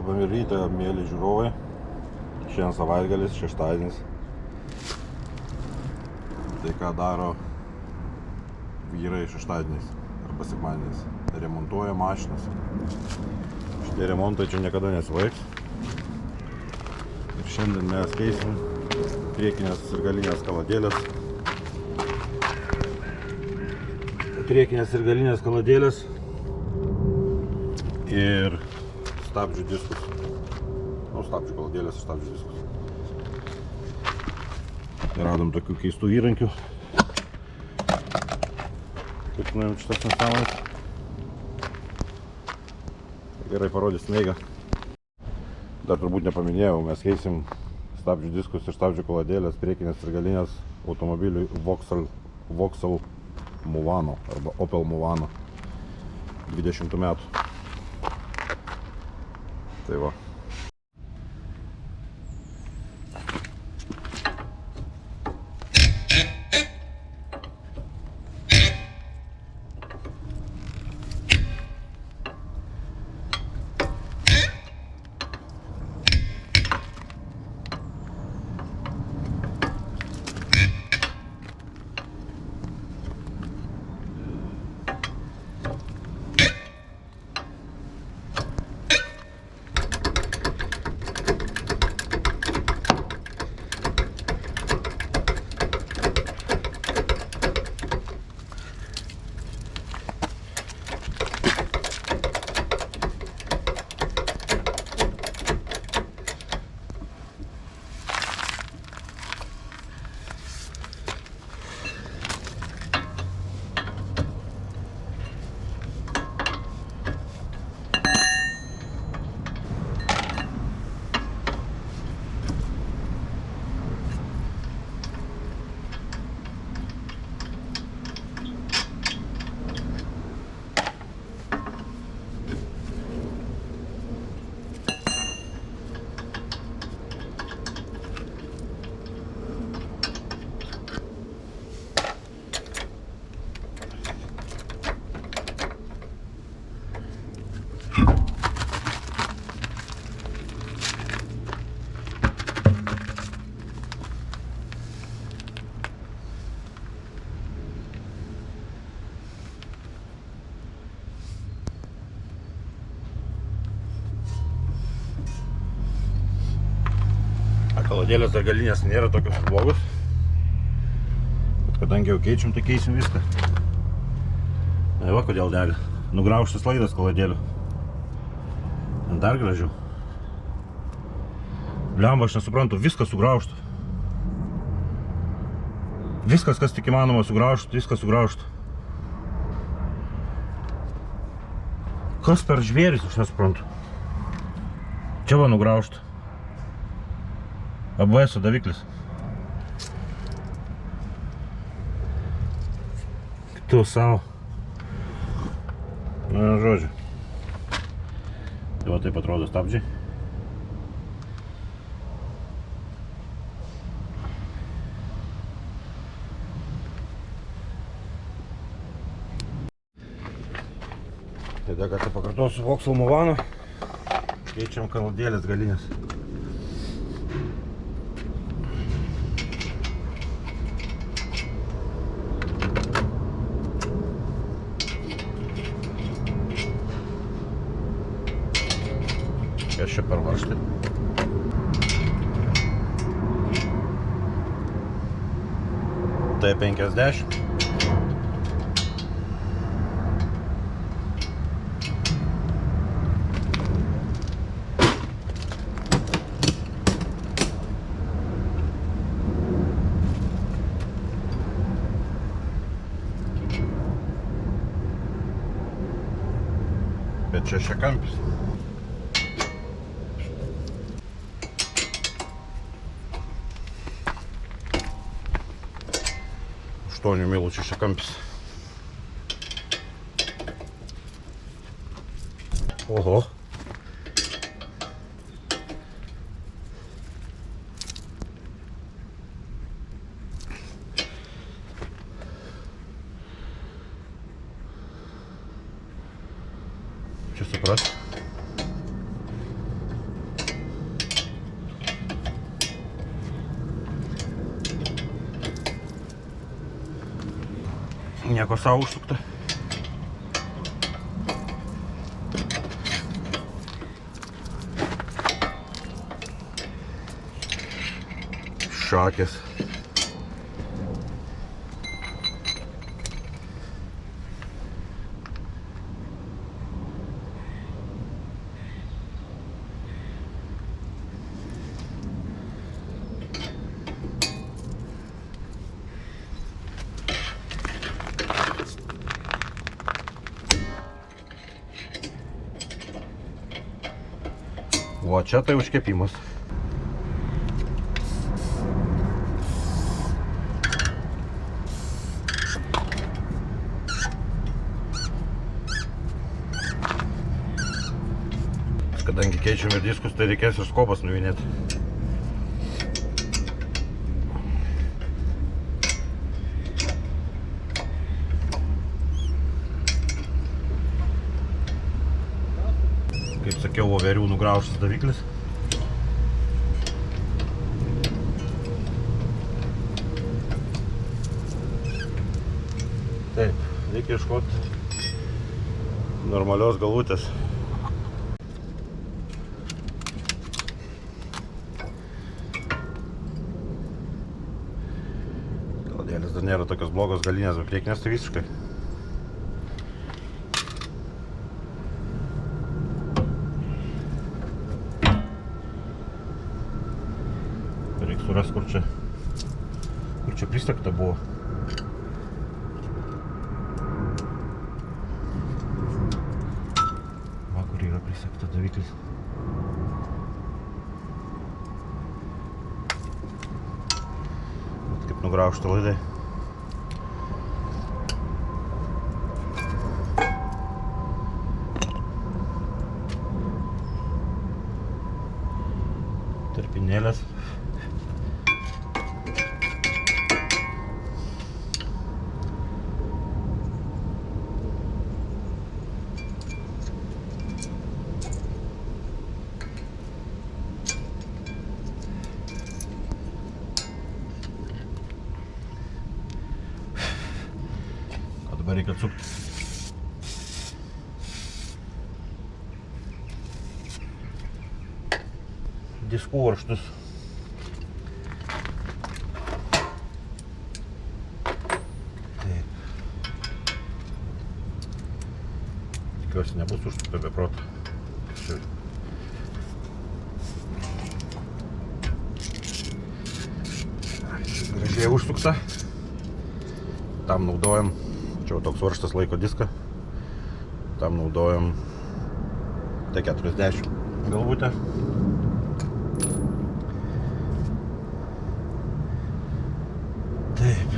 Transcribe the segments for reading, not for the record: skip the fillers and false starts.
Labą rytą, mėly žiūrovai. Šiandien savaitgalis, šeštadienis. Tai ką daro vyrai šeštadieniais arba sekmadieniais? Remontuoja mašinas. Šitie remontai čia niekada nesibaigs. Ir šiandien mes keisim priekinės ir galinės kaladėlės. Ir stabdžių diskus. Stabdžių kaladėlės ir stabdžių diskus. Ir radom tokių keistų įrankių. Kaip nuėjom šitas nesąmonės. Gerai parodysim eigą. Dar turbūt nepaminėjau, mes keisim stabdžių diskus ir stabdžių kaladėlės, priekinės ir galinės automobiliui Vauxhall Movano arba Opel Movano 20 metų. Tai va. Kaladėlės dar galinės nėra tokios blogus, bet kadangi jau keičiam, tai keisim viską. Va kodėl dega. Nugraužtas laidas kaladėlių. Dar gražiau. Blemba, aš nesuprantu, viskas sugraužta. Viskas, kas tik įmanoma sugraužta, viskas sugraužta. Kas per žvėris, aš nesuprantu. Čia va nugraužta. ABS daviklis. Tu savo. Na, žodžiu. Tai va taip atrodo stabdžiai. Tai dar kartą pakartosiu Vauxhall Movano. Keičiam kaladėlės galinės. Kas čia per varžtai? T50. Bet šešiakampis. 8 mylių šešiakampis. Oho. Čia supras. nieko savo užsukta. Šakės. O čia tai užkepimas. Kadangi keičiame diskus, tai reikės ir skobas nuvinėti. Kaip sakiau, voverių nugraužtas daviklis. Taip, reikia ieškoti normalios galvutės. Galadėlės dar nėra tokios blogos galinės, bet priekinės tai visiškai. Reikia surasti, kur čia prisegta buvo. Va, kur yra prisegta daviklis. Vat kaip nugraužta laidai. Tarpinėlės. Dabar reikia atsukti. Diskų varžtus. Taip. Tikiuosi nebus užsukta be proto. Gražiai užsukta. Tam naudojam. Čia toks varžtas laiko diską. Tam naudojam T40 galvutę. Taip.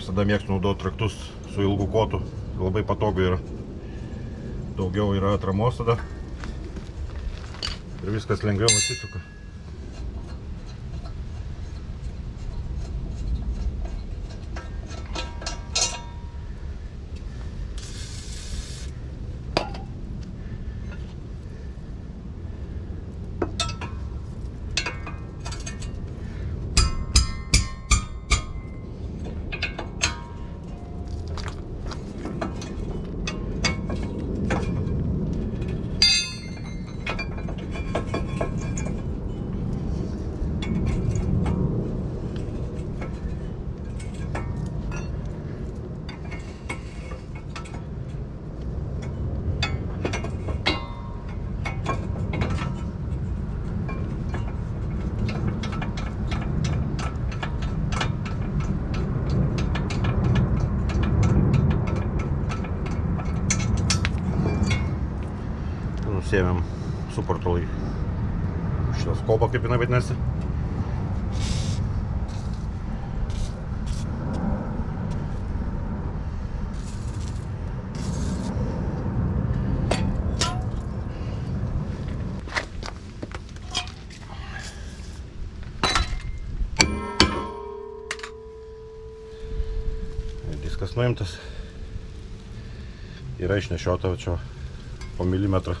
Visada mėgstu naudoti traktus su ilgu kotu, labai patogu yra. Daugiau yra atramos tada ir viskas lengviau atsisuka. Nusiėmėm suportolai. Šitas kolba, kaip jinai vadinasi. Diskas nuimtas. Yra išnešiota čia po milimetrą.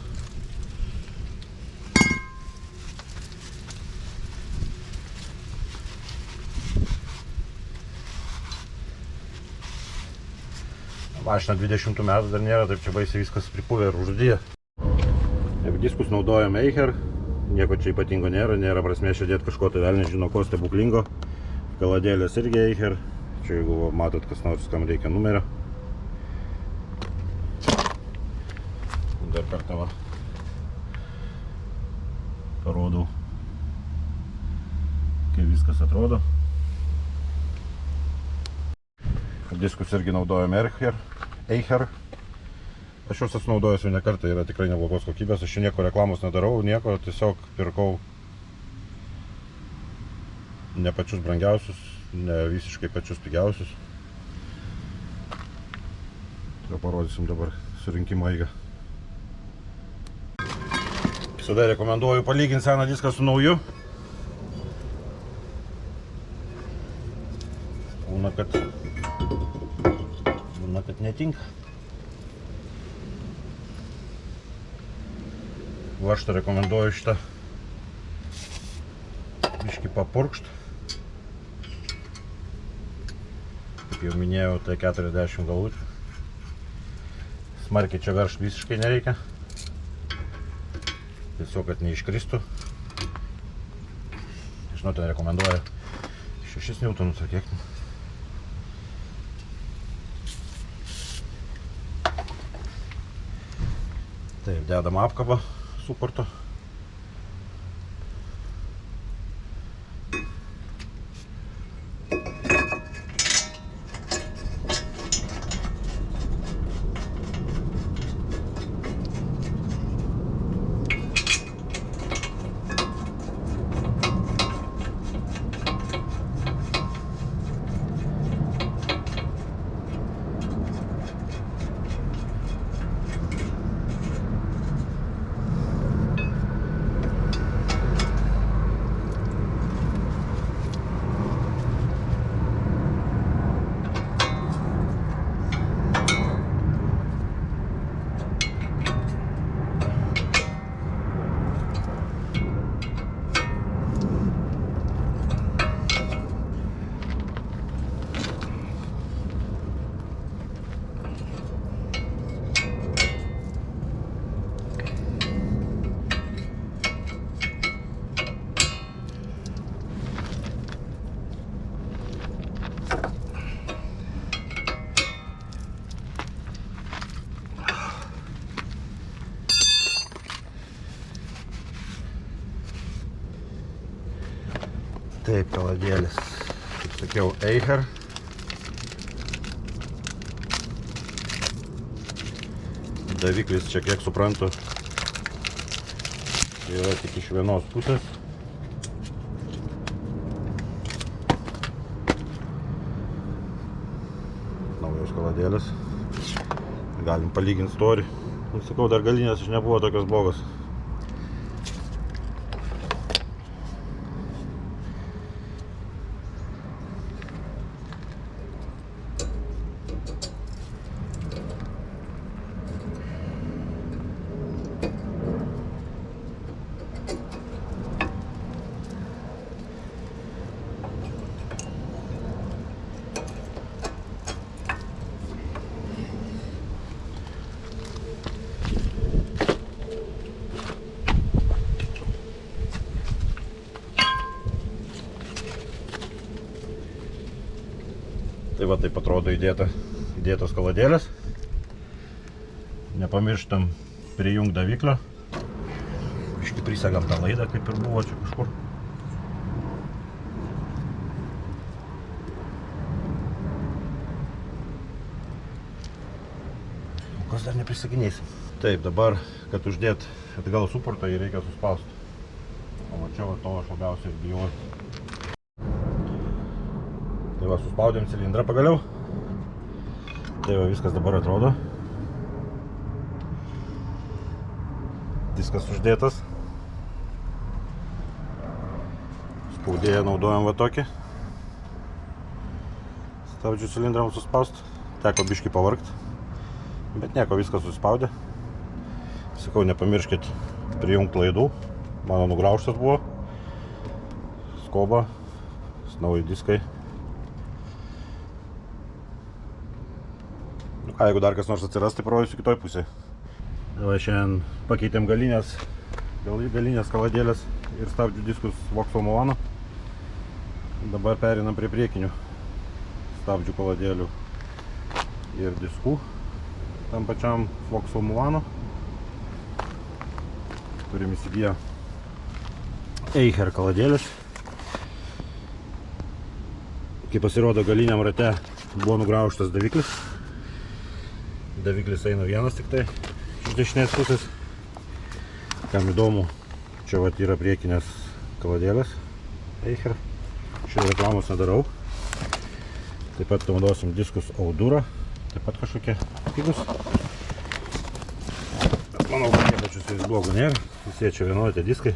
Mašina 20 metų dar nėra, taip čia baisiai viskas pripuvę ir užrūdyje. Diskus naudojame Eicher, nieko čia ypatingo nėra prasmės čia dėti kažko, tai velniai žino ko stebuklingo. Kaladėlės irgi Eicher, čia jeigu matot kas nors, kam reikia numerio. Dar kartą va parodau, kaip viskas atrodo. Diskus irgi naudojame Eicher. Aš juos naudojęs jau ne kartą, yra tikrai neblogos kokybės. Aš čia nieko reklamos nedarau, nieko, tiesiog pirkau ne pačius brangiausius, ne visiškai pačius pigiausius. Tai parodysim dabar surinkimo eigą. Visada rekomenduoju palyginti seną diską su nauju. Būna, kad netinka. Vaštą rekomenduoju šitą biškį papurkšt. Kaip jau minėjau, tai 40 galučių. Smarkiai čia veršt visiškai nereikia. Tiesiog, kad neiškristų. Žinau, ten rekomenduoju 6 Newtonus ar kiek. Taip, dedam apkabą suporto. Taip, kaladėlis, kaip sakiau, Eicher. Daviklis čia, kiek suprantu, yra tik iš vienos pusės. Naujos kaladėlis. Galim palyginti storį. Sakau, dar galinės nebuvo tokios blogos. Tai va, taip atrodo įdėtos kaladėlės. Nepamirštam prijungti daviklio. Biškį prisegam tą laidą, kaip ir buvo čia kažkur. Kas dar neprisakinėsim. Taip, dabar, kad uždėt atgal suportą, jį reikia suspausti. O va čia va to aš labiausiai ir bijau. Tai va, suspaudėm cilindrą pagaliau. Tai va, viskas dabar atrodo. Diskas uždėtas. Spaudėją naudojam va tokį. Stabdžių cilindram suspaust. Teko biškį pavargt. Bet nieko, viskas suspaudė. Sakau, nepamirškit prijungt laidų. Mano nugraužtas buvo. Skoba. Nauji diskai. Nu ką, jeigu dar kas nors atsiras, tai parodysiu kitoj pusėje. Va, šiandien pakeitėm galinės kaladėlės ir stabdžių diskus Vauxhall Milano. Dabar perinam prie priekinių stabdžių kaladėlių ir diskų tam pačiam Vauxhall Milano. Turim įsigiję Eicher kaladėlės. Kaip pasirodo, galiniam rate buvo nugraužtas daviklis. Daviklis eina vienas tik tai iš dešinės pusės. Kam įdomu, čia vat yra priekinės kaladėlės Eicher. Šitą reklamos nedarau. Taip pat naudosim diskus Audura. Taip pat kažkokie pigus. Manau, kad niepačius jais blogų nėra. Visi čia vienodi tie diskai.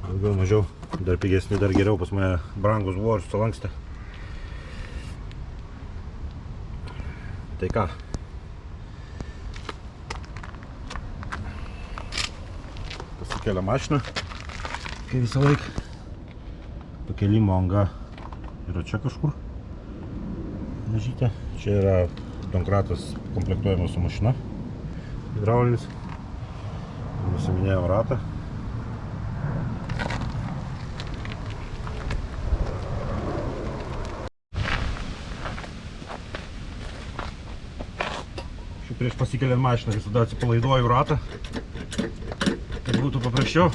Daugiau mažiau. Dar pigesni, dar geriau. Pas mane brangus buvo ir sulankstė. Tai ką? Pasikelia mašina. Kai visą laiką. Pakelimo anga yra čia kažkur. Mažytė. Čia yra domkratas komplektuojamas su mašina. Hidraulinis. Nusiminėjom ratą. Prieš pasikeliant mašiną visada atsipalaiduoju ratą, kad būtų paprasčiau.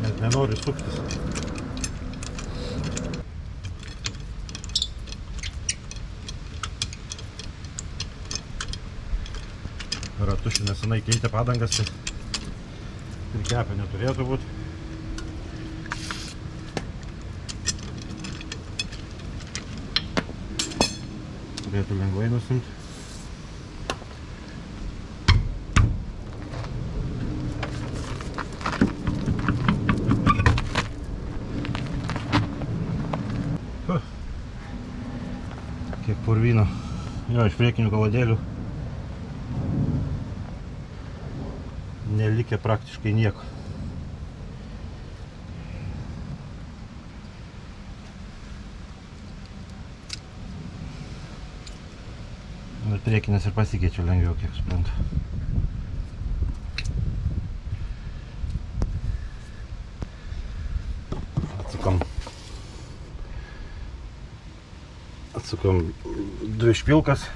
Net nenori suktis. Ratušių nesenai keitė padangas, tai ir kepė neturėtų būti. Turėtų lengvai nusimti. Kiek purvyno. Jo, iš priekinių kaladėlių nelikė praktiškai nieko. Bet priekinės ir pasikeičiau lengviau, kiek suprantu. Atsukam dvi špilkas.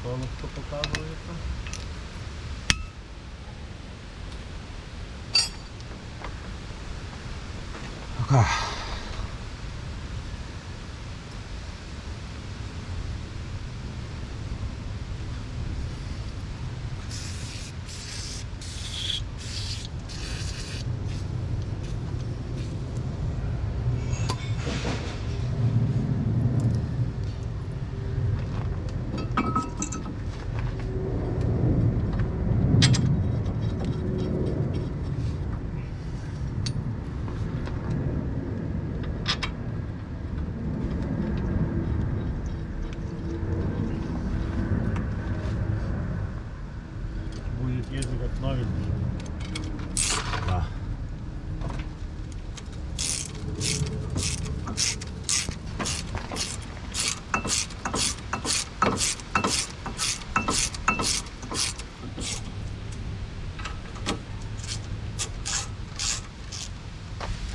Сонечко показується. Окей. Как новенький. Да.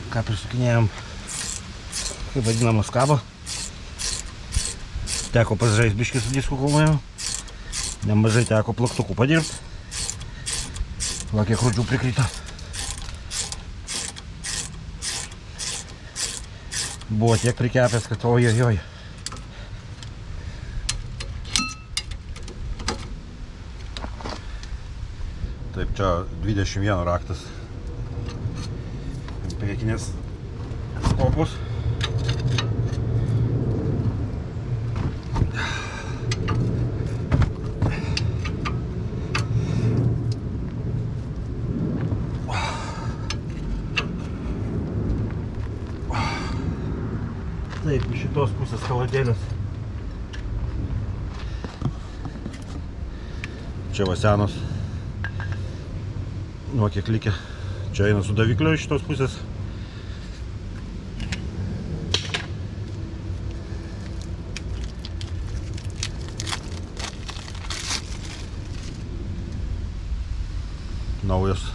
Ką prisukinėjom, kaip vadinamą skabą. Teko pasižaist biškį su disku, kol nuėjau. Nemažai teko plaktukų padirbti. Va, kiek rūdžių prikrito. Buvo tiek prikepęs, kad ojojoj. Taip, čia 21 raktas. Priekinės kopos. Taip, iš šitos pusės kaladėlės. Čia va senos. Nu, kiek likę. Čia eina su davikliu iš šitos pusės. Naujas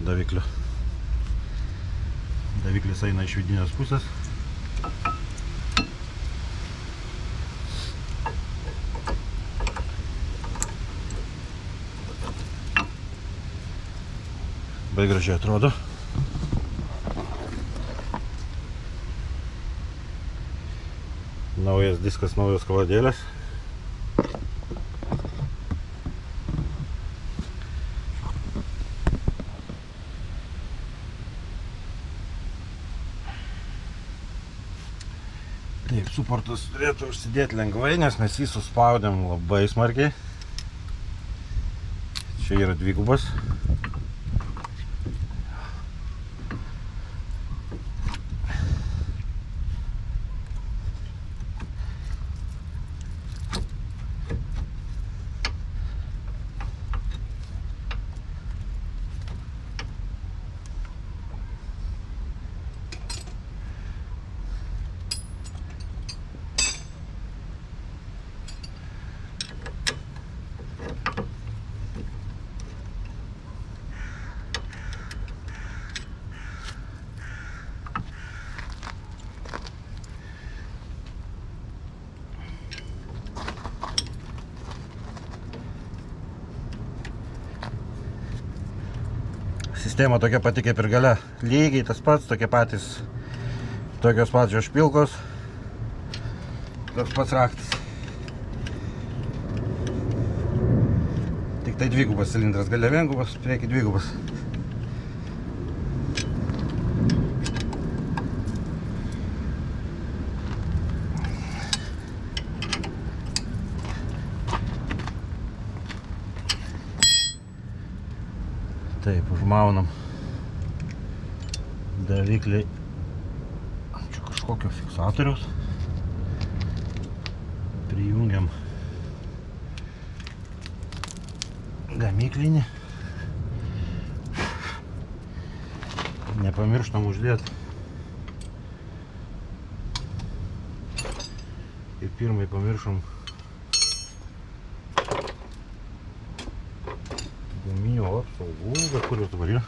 daviklio. Daviklis eina iš vidinės pusės. Bai gražiai atrodo. Naujas diskas, naujos kaladėlės. Taip, suportas turėtų užsidėti lengvai, nes mes jį suspaudėm labai smarkiai. Čia yra dvigubas. Sistema tokia pati kaip ir gale. Lygiai tas pats, tokie patys, tokios pačios špilkos. Toks pats raktas. Tik tai dvigubas cilindras, gale viengubas, prieki dvigubas. Taip, užmaunam daviklį. Čia kažkokio fiksatoriaus. Prijungiam gamyklinį. Nepamirštam uždėti. Ir pirmai pamiršom guminio apsaugų, bet kur jos dabar yra?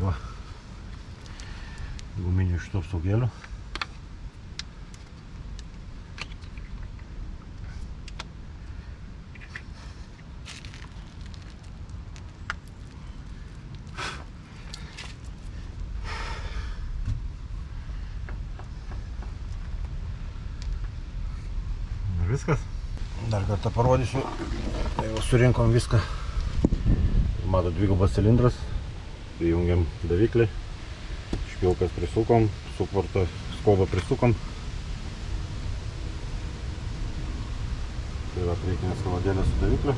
Va. Guminių šitų apsaugėlių. Viskas. Dar kartą parodysiu. Jau surinkom viską. Matot, dvigubas cilindras. Prijungiam daviklį. Špilkas prisukom. Suportą skobą prisukom. Tai yra priekinės kaladėlės su davikliu.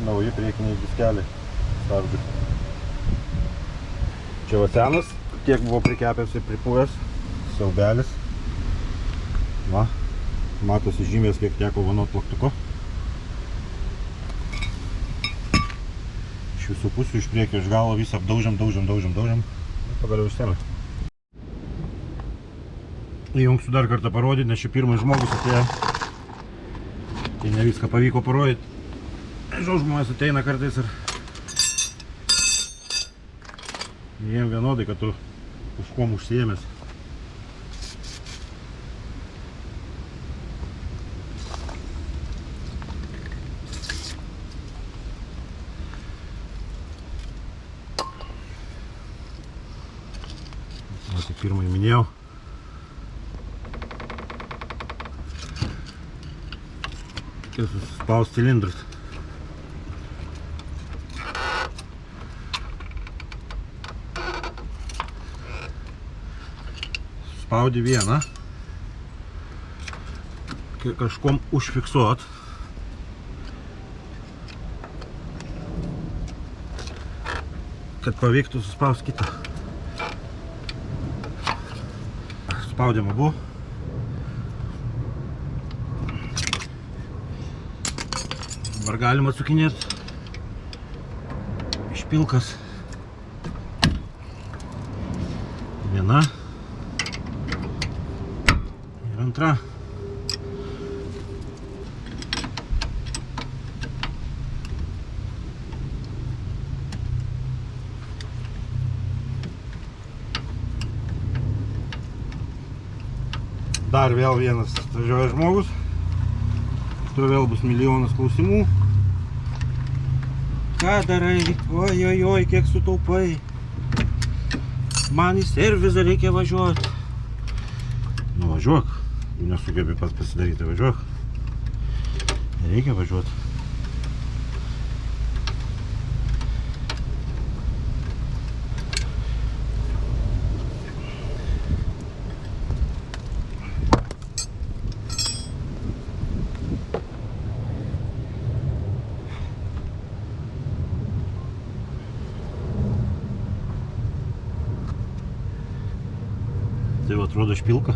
Nauji priekiniai diskeliai. Stabdžių. Čia va senas, tiek buvo prikepęs ir pripuvęs, siaubelis. Va, matosi žymės, kiek teko vanot plaktuko. Iš visų pusių, iš priekio, iš galo visą apdaužiam. Pagaliau išsėmė. Įjungsiu dar kartą parodyti, nes čia pirmas žmogus atėjo. Tai ne viską pavyko parodyti. Žinau, žmonės ateina kartais ir jiem vienodai, kad tu kažkuom užsiėmęs. Tai pirmai minėjau. Čia suspaus cilindrus. Suspaudi vieną. Kažkom užfiksuot. Kad pavyktų suspaus kitą. Spaudėm abu. Dabar galima atsukinėti. Išpilkas. Viena. Ir antra. Dar vėl vienas atvažiuoja žmogus. Štai vėl bus milijonas klausimų. Ką darai? Oi, kiek sutaupai. Man į servizą reikia važiuoti. Nu važiuok. Jeigu nesugebi pats pasidaryti, važiuok. Reikia važiuoti. Tai va, atrodo špilka.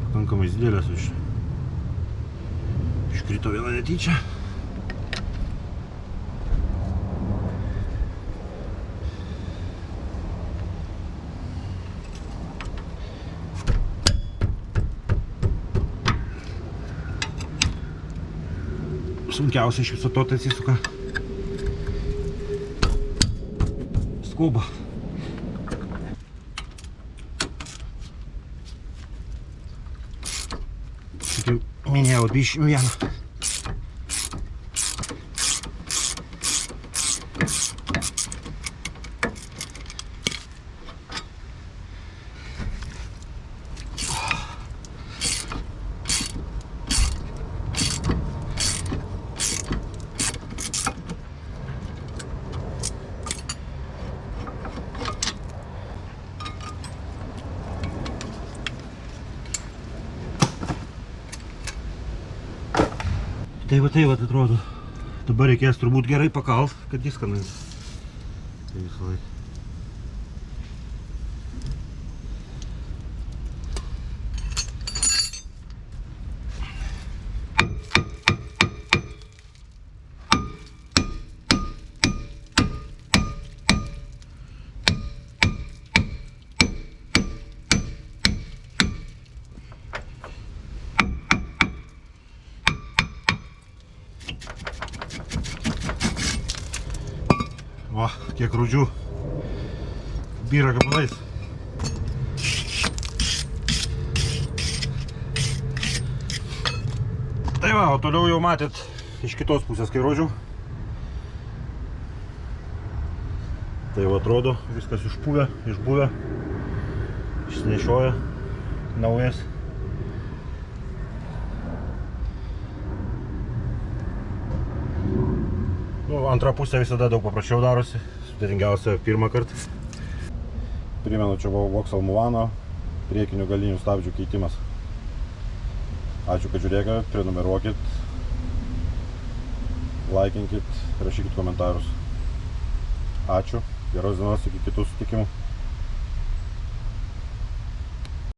Pakankamai didelės. Iškrito viena netyčia. Sunkiausia iš viso to tai atsisuka skuba. Minėjau 21. Tai va, atrodo. Dabar reikės turbūt gerai pakalt, kad diską nuės. Tai visą laiką. Va, kiek rūdžių byra gabalais. Tai va, o toliau jau matėt iš kitos pusės, kai rodžiau. Tai va, atrodo, viskas išpuvę, išbuvę, išsinešioja, naujas. Antra pusė visada daug paprasčiau darosi, sudėtingiausia pirmą kartą. Primenu, čia buvo Vauxhall Movano priekinių galinių stabdžių keitimas. Ačiū, kad žiūrėkite, prenumeruokit, laikinkit, rašykit komentarus. Ačiū. Geros dienos, iki kitų sutikimų.